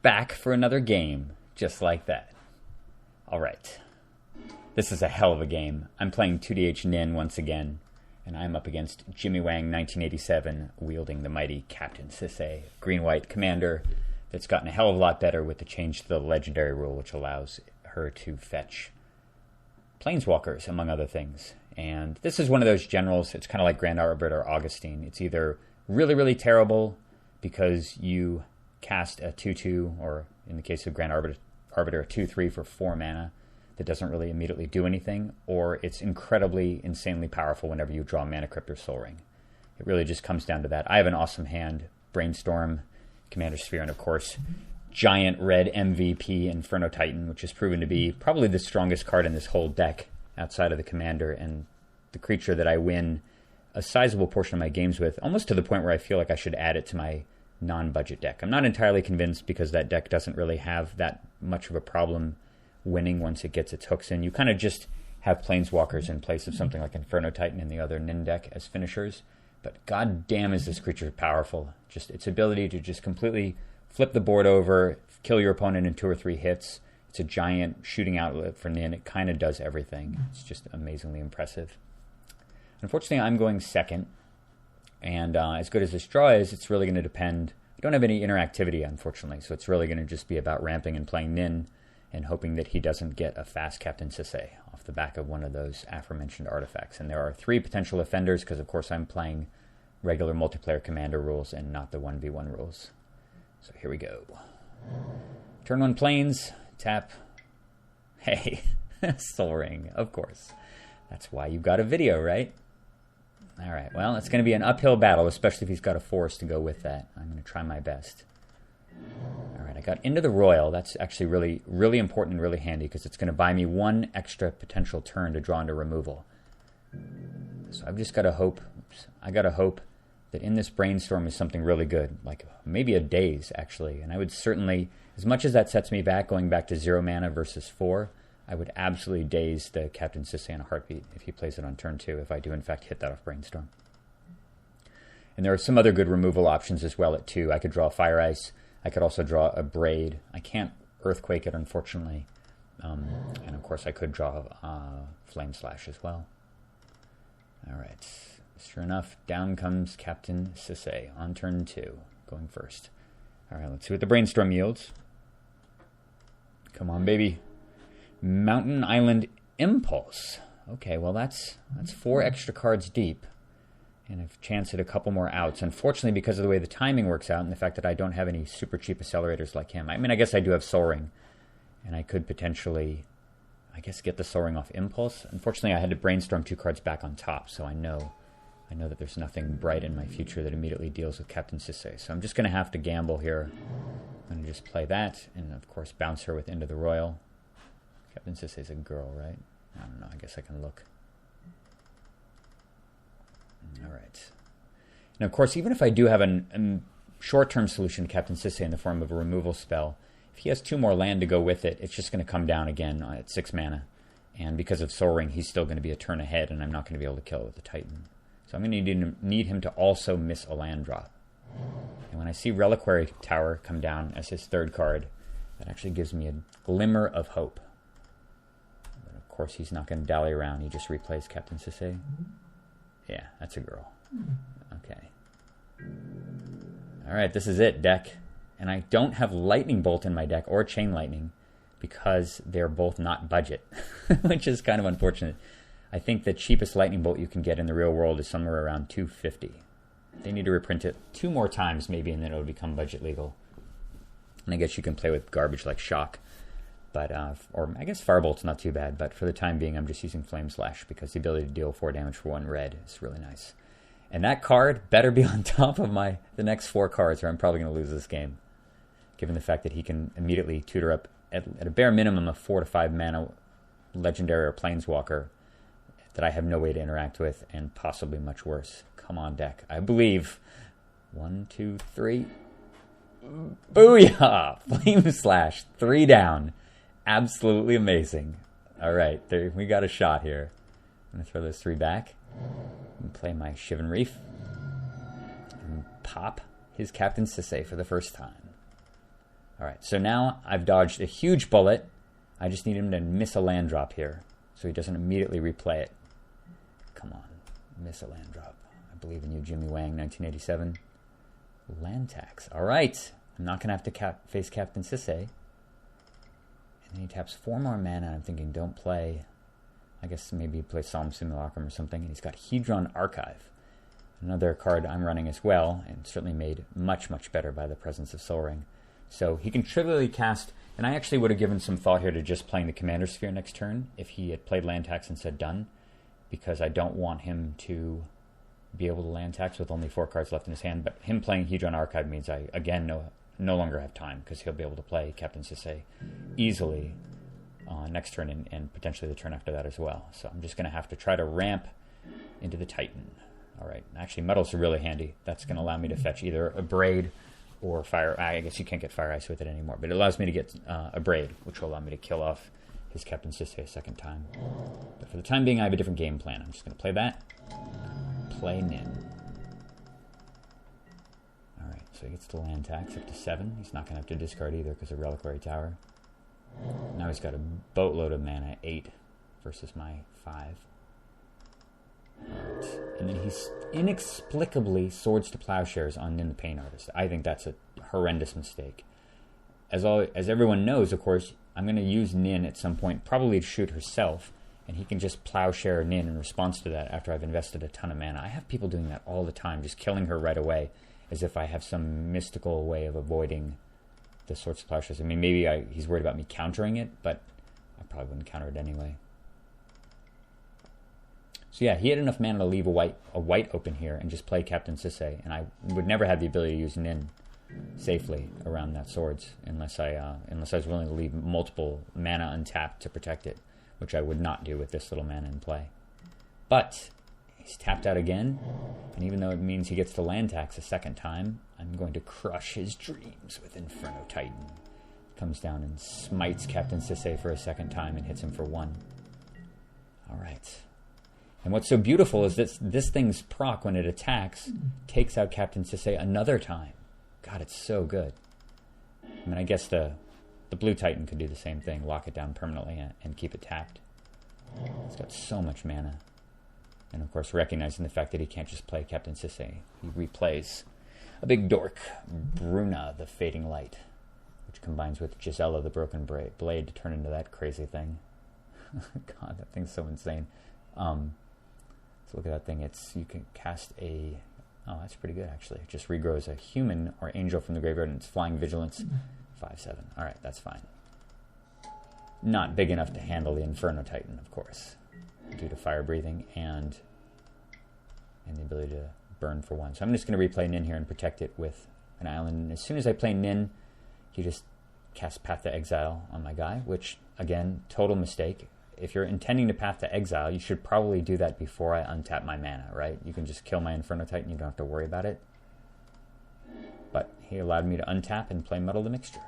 back for another game, just like that. All right. This is a hell of a game. I'm playing 2DH Nin once again, and I'm up against Jimmy Wang 1987, wielding the mighty Captain Sisay, green-white commander that's gotten a hell of a lot better with the change to the legendary rule, which allows her to fetch planeswalkers, among other things. And this is one of those generals, it's kind of like Grand Arbiter Augustine. It's either really, really terrible because you cast a 2-2, or in the case of Grand Arbiter, a 2-3 for 4 mana that doesn't really immediately do anything, or it's incredibly, insanely powerful whenever you draw Mana Crypt or Soul Ring. It really just comes down to that. I have an awesome hand, Brainstorm, Commander Sphere, and of course, giant red MVP Inferno Titan, which has proven to be probably the strongest card in this whole deck outside of the commander, and the creature that I win a sizable portion of my games with, almost to the point where I feel like I should add it to my non-budget deck. I'm not entirely convinced because that deck doesn't really have that much of a problem winning once it gets its hooks in. You kind of just have Planeswalkers in place of something like Inferno Titan and the other Nin deck as finishers, but god damn is this creature powerful. Just its ability to just completely flip the board over, kill your opponent in 2 or 3 hits. It's a giant shooting outlet for Nin. It kind of does everything. It's just amazingly impressive. Unfortunately, I'm going second, and as good as this draw is, it's really going to depend. I don't have any interactivity, unfortunately, so it's really going to just be about ramping and playing Nin and hoping that he doesn't get a fast Captain Sisay off the back of one of those aforementioned artifacts. And there are 3 potential offenders because, of course, I'm playing regular multiplayer commander rules and not the 1v1 rules. So here we go. Turn 1 planes, tap. Hey, Soul Ring, of course. That's why you got a video, right? All right, well, it's going to be an uphill battle, especially if he's got a forest to go with that. I'm going to try my best. All right, I got into the Royal. That's actually really, really important and really handy because it's going to buy me 1 extra potential turn to draw into removal. So I've just got to hope, I got to hope that in this Brainstorm is something really good, like maybe a Daze, actually. And I would certainly, as much as that sets me back, going back to 0 mana versus 4, I would absolutely Daze the Captain Sisay in a heartbeat if he plays it on turn 2, if I do in fact hit that off Brainstorm. And there are some other good removal options as well at 2. I could draw Fire Ice. I could also draw a Braid. I can't Earthquake it, unfortunately. And of course I could draw Flame Slash as well. All right. Sure enough, down comes Captain Sisay on turn 2, going first. All right, let's see what the Brainstorm yields. Come on, baby. Mountain Island Impulse. Okay, well that's 4 extra cards deep, and I've chanced a couple more outs. Unfortunately, because of the way the timing works out and the fact that I don't have any super cheap accelerators like him. I mean, I guess I do have Soul Ring, and I could potentially, I guess, get the Soul Ring off Impulse. Unfortunately, I had to Brainstorm 2 cards back on top, so I know that there's nothing bright in my future that immediately deals with Captain Sisay. So I'm just going to have to gamble here. I'm going to just play that, and of course bounce her with Into the Royal. Captain Sisay's a girl, right? I don't know. I guess I can look. All right. And of course, even if I do have a short-term solution to Captain Sisay in the form of a removal spell, if he has 2 more land to go with it, it's just going to come down again at 6 mana. And because of Soul Ring, he's still going to be a turn ahead, and I'm not going to be able to kill it with the Titan. So I'm going to need him to also miss a land drop. And when I see Reliquary Tower come down as his 3rd card, that actually gives me a glimmer of hope. Of course, he's not going to dally around. He just replays Captain Sisay. Yeah, that's a girl. Okay. All right, this is it, deck. And I don't have Lightning Bolt in my deck or Chain Lightning because they're both not budget, which is kind of unfortunate. I think the cheapest Lightning Bolt you can get in the real world is somewhere around $250. They need to reprint it 2 more times maybe, and then it'll become budget legal. And I guess you can play with garbage like Shock. But, or I guess Firebolt's not too bad, but for the time being, I'm just using Flame Slash because the ability to deal 4 damage for 1 red is really nice. And that card better be on top of the next 4 cards, or I'm probably going to lose this game, given the fact that he can immediately tutor up at a bare minimum of 4 to 5 mana legendary or planeswalker that I have no way to interact with, and possibly much worse. Come on, deck. I believe. 1, 2, 3. Booyah! Flame Slash. 3 down. Absolutely amazing. All right, we got a shot here. I'm going to throw those 3 back and play my Shivan Reef and pop his Captain Sisay for the first time. Alright, so now I've dodged a huge bullet. I just need him to miss a land drop here, so he doesn't immediately replay it. Come on, miss a land drop. I believe in you, Jimmy Wang, 1987. Land tax. Alright, I'm not going to have to face Captain Sisay. And then he taps 4 more mana. I'm thinking, don't play. I guess maybe play Solemn Simulacrum or something. And he's got Hedron Archive, another card I'm running as well, and certainly made much, much better by the presence of Sol Ring. So he can trivially cast, and I actually would have given some thought here to just playing the Commander Sphere next turn if he had played land tax and said done, because I don't want him to be able to land tax with only 4 cards left in his hand. But him playing Hedron Archive means I, again, no longer have time, because he'll be able to play Captain Sisay easily next turn and potentially the turn after that as well. So I'm just going to have to try to ramp into the Titan. All right, actually, Muddle's really handy. That's going to allow me to fetch either a Braid or Fire. I guess you can't get Fire Ice with it anymore, but it allows me to get a Braid, which will allow me to kill off his Captain Sisay a second time. But for the time being, I have a different game plan. I'm just going to play that. Play Nin. Alright, so he gets the land tax up to 7. He's not going to have to discard either because of Reliquary Tower. Now he's got a boatload of mana, 8 versus my 5. Alright, and then he's inexplicably Swords to Plowshares on Nin the Pain Artist. I think that's a horrendous mistake. As everyone knows, of course, I'm going to use Nin at some point, probably to shoot herself, and he can just Plowshare Nin in response to that after I've invested a ton of mana. I have people doing that all the time, just killing her right away, as if I have some mystical way of avoiding the Swords to Plowshares. I mean, maybe he's worried about me countering it, but I probably wouldn't counter it anyway. So yeah, he had enough mana to leave a white open here and just play Captain Sisay, and I would never have the ability to use Nin safely around that Swords unless I was willing to leave multiple mana untapped to protect it, which I would not do with this little mana in play. But he's tapped out again, and even though it means he gets to land tax a second time, I'm going to crush his dreams with Inferno Titan. Comes down and smites Captain Sisay for a second time and hits him for 1. Alright. And what's so beautiful is that this thing's proc, when it attacks, takes out Captain Sisay another time. God, it's so good. I mean, I guess the blue Titan could do the same thing, lock it down permanently and keep it tapped. It's got so much mana. And of course, recognizing the fact that he can't just play Captain Sisay, he replays a big dork, Bruna the Fading Light, which combines with Gisela the Broken Blade to turn into that crazy thing. God, that thing's so insane. So look at that thing. You can cast a... Oh, that's pretty good, actually. It just regrows a human or angel from the graveyard, and it's Flying Vigilance 5/7. All right, that's fine. Not big enough to handle the Inferno Titan, of course, due to fire breathing and the ability to burn for 1. So I'm just going to replay Nin here and protect it with an island. And as soon as I play Nin, he just casts Path to Exile on my guy, which, again, total mistake. If you're intending to Path to Exile, you should probably do that before I untap my mana, right? You can just kill my Inferno Titan, you don't have to worry about it. But he allowed me to untap and play Muddle the Mixture.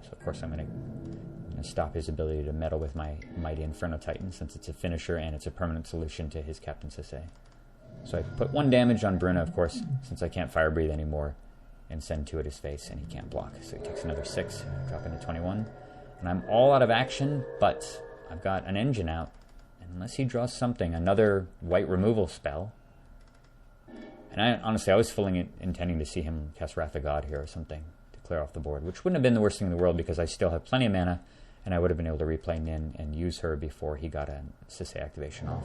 So of course I'm going to stop his ability to meddle with my Mighty Inferno Titan, since it's a finisher and it's a permanent solution to his Captain Sisay. So I put 1 damage on Bruna, of course, since I can't Fire Breathe anymore, and send 2 at his face, and he can't block. So he takes another 6, drop into 21. And I'm all out of action, but I've got an engine out, and unless he draws something, another white removal spell. And honestly, I was fully intending to see him cast Wrath of God here or something to clear off the board, which wouldn't have been the worst thing in the world because I still have plenty of mana, and I would have been able to replay Nin and use her before he got a Sisay activation off.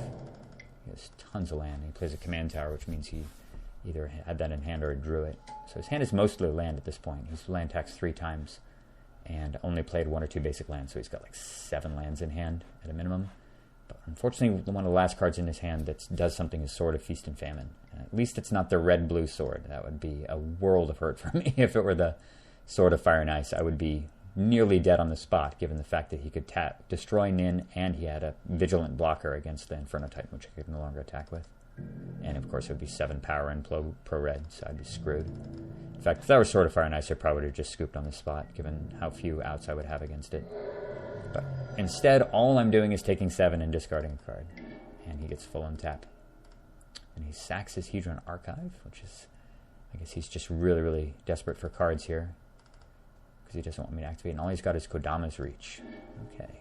He has tons of land. He plays a command tower, which means he either had that in hand or drew it. So his hand is mostly land at this point. He's land taxed 3 times. And only played 1 or 2 basic lands, so he's got like 7 lands in hand at a minimum. But unfortunately, one of the last cards in his hand that does something is Sword of Feast and Famine. And at least it's not the red-blue sword. That would be a world of hurt for me. If it were the Sword of Fire and Ice, I would be nearly dead on the spot, given the fact that he could destroy Nin, and he had a Vigilant blocker against the Inferno Titan, which I could no longer attack with. And of course, it would be 7 power and pro-red, so I'd be screwed. In fact, if that were Sword of Fire and Ice, I probably would have just scooped on the spot, given how few outs I would have against it. But instead, all I'm doing is taking 7 and discarding a card. And he gets full untap. And he sacks his Hedron Archive, which is... I guess he's just really, really desperate for cards here. because he doesn't want me to activate. And all he's got is Kodama's Reach. Okay.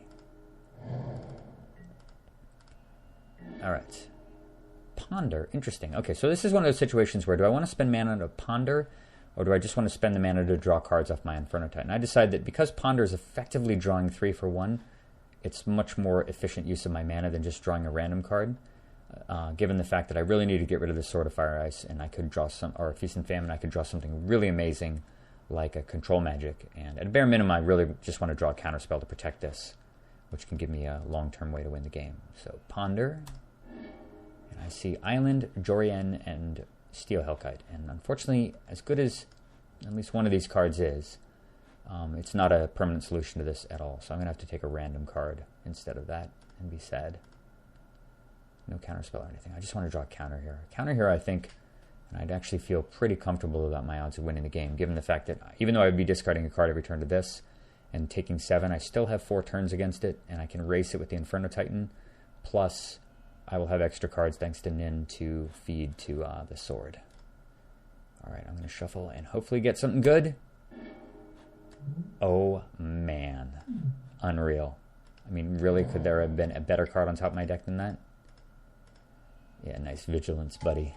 All right. Ponder. Interesting. Okay, so this is one of those situations where do I want to spend mana to ponder, or do I just want to spend the mana to draw cards off my Inferno Titan? I decide that because ponder is effectively drawing 3 for 1, it's much more efficient use of my mana than just drawing a random card. Given the fact that I really need to get rid of the Sword of Fire Ice, and I could draw or Feast and Famine, I could draw something really amazing like a Control Magic. And at a bare minimum, I really just want to draw a counterspell to protect this, which can give me a long-term way to win the game. So Ponder, and I see Island, Jorian, and Steel Hellkite. And unfortunately, as good as at least one of these cards is, it's not a permanent solution to this at all. So I'm going to have to take a random card instead of that and be sad. No counterspell or anything. I just want to draw a counter here. Counter here, I think, and I'd actually feel pretty comfortable about my odds of winning the game, given the fact that even though I would be discarding a card every turn to this and taking 7, I still have 4 turns against it, and I can race it with the Inferno Titan. Plus, I will have extra cards thanks to Nin to feed to the sword. All right, I'm going to shuffle and hopefully get something good. Oh, man. Unreal. I mean, really, could there have been a better card on top of my deck than that? Yeah, nice vigilance, buddy.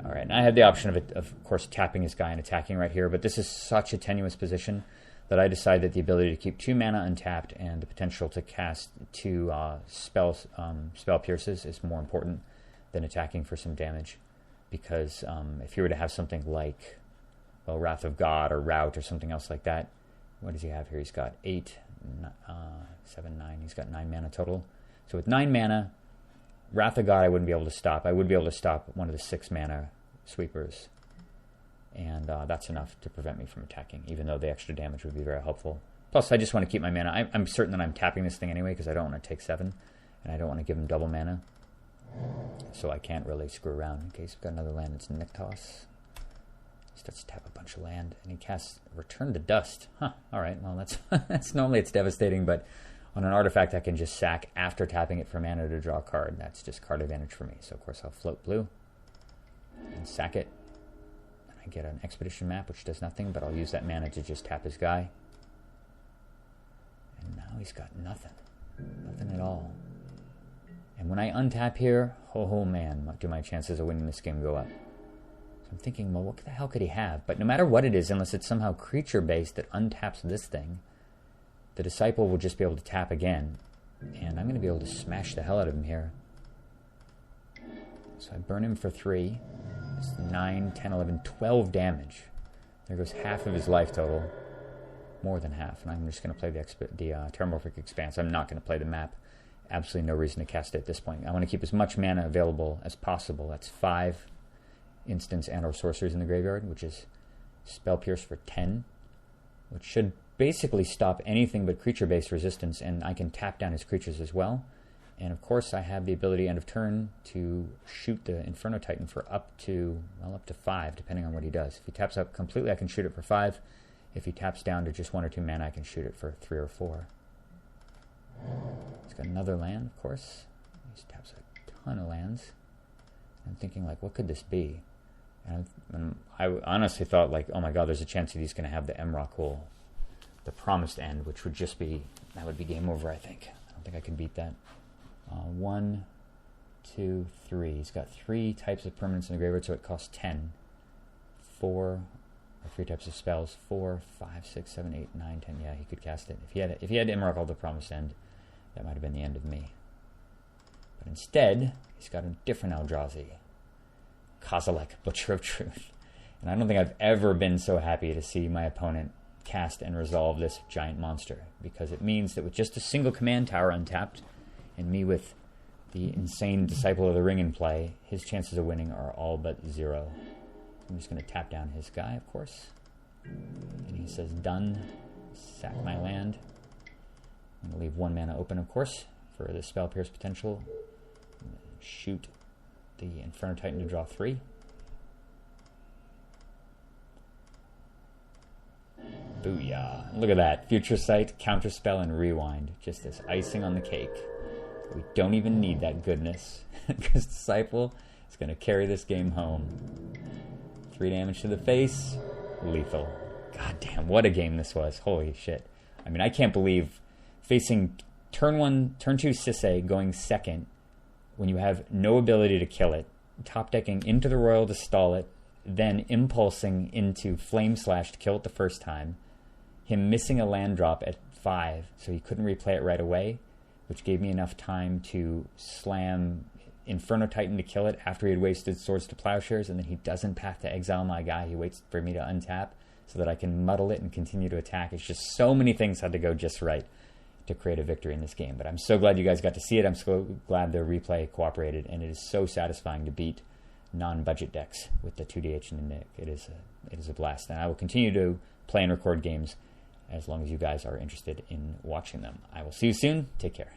All right, and I had the option of course, tapping this guy and attacking right here, but this is such a tenuous position that I decided that the ability to keep 2 mana untapped and the potential to cast 2 spell pierces is more important than attacking for some damage. Because if you were to have something like, well, Wrath of God or Rout or something else like that, what does he have here? He's got 8, 7, 9. He's got 9 mana total. So with 9 mana, Wrath of God I wouldn't be able to stop. I would be able to stop one of the 6 mana sweepers. And that's enough to prevent me from attacking, even though the extra damage would be very helpful. Plus, I just want to keep my mana. I'm certain that I'm tapping this thing anyway because I don't want to take 7, and I don't want to give him double mana. So I can't really screw around. In case we've got another land, it's Niktos. He starts to tap a bunch of land, and he casts Return to Dust. Huh, all right, well, that's normally it's devastating, but on an artifact I can just sack after tapping it for mana to draw a card. That's just card advantage for me. So, of course, I'll float blue and sack it. I get an Expedition map, which does nothing, but I'll use that mana to just tap his guy. And now he's got nothing. Nothing at all. And when I untap here, oh man, do my chances of winning this game go up. So I'm thinking, well, what the hell could he have? But no matter what it is, unless it's somehow creature-based that untaps this thing, the Disciple will just be able to tap again. And I'm going to be able to smash the hell out of him here. So I burn him for 3. 9, 10, 11, 12 damage. There goes half of his life total. More than half. And I'm just going to play the Terramorphic Expanse. I'm not going to play the map. Absolutely no reason to cast it at this point. I want to keep as much mana available as possible. That's 5 instants and or sorceries in the graveyard, which is Spell Pierce for 10, which should basically stop anything but creature-based resistance, and I can tap down his creatures as well. And of course, I have the ability end of turn to shoot the Inferno Titan for up to 5, depending on what he does. If he taps up completely, I can shoot it for 5. If he taps down to just 1 or 2 mana, I can shoot it for 3 or 4. He's got another land, of course. He taps a ton of lands. I'm thinking, like, what could this be? And I honestly thought, like, oh my god, there's a chance that he's going to have the Emrakul, the Promised End, which would just be, that would be game over, I think. I don't think I can beat that. 1, 2, 3. He's got 3 types of permanents in the graveyard, so it costs 10. 4, or 3 types of spells. 4, 5, 6, 7, 8, 9, 10. Yeah, he could cast it. If he had Emrakul, the Promised End, that might have been the end of me. But instead, he's got a different Eldrazi. Kozilek, Butcher of Truth. And I don't think I've ever been so happy to see my opponent cast and resolve this giant monster, because it means that with just a single command tower untapped, and me with the insane Disciple of the Ring in play, his chances of winning are all but 0. I'm just going to tap down his guy, of course. And he says, done. Sack my land. I'm going to leave 1 mana open, of course, for the Spell Pierce potential. Shoot the Inferno Titan to draw 3. Booyah. Look at that. Future Sight, Counterspell, and Rewind. Just as icing on the cake. We don't even need that goodness, because Disciple is going to carry this game home. 3 damage to the face. Lethal. God damn, what a game this was. Holy shit. I mean, I can't believe facing turn 2 Sisay going second when you have no ability to kill it, top decking into the Royal to stall it, then impulsing into Flame Slash to kill it the first time, him missing a land drop at 5 so he couldn't replay it right away, which gave me enough time to slam Inferno Titan to kill it after he had wasted Swords to Plowshares, and then he doesn't Path to Exile my guy. He waits for me to untap so that I can muddle it and continue to attack. It's just so many things had to go just right to create a victory in this game. But I'm so glad you guys got to see it. I'm so glad the replay cooperated, and it is so satisfying to beat non-budget decks with the 2DH and the Nick. It is a blast, and I will continue to play and record games as long as you guys are interested in watching them. I will see you soon. Take care.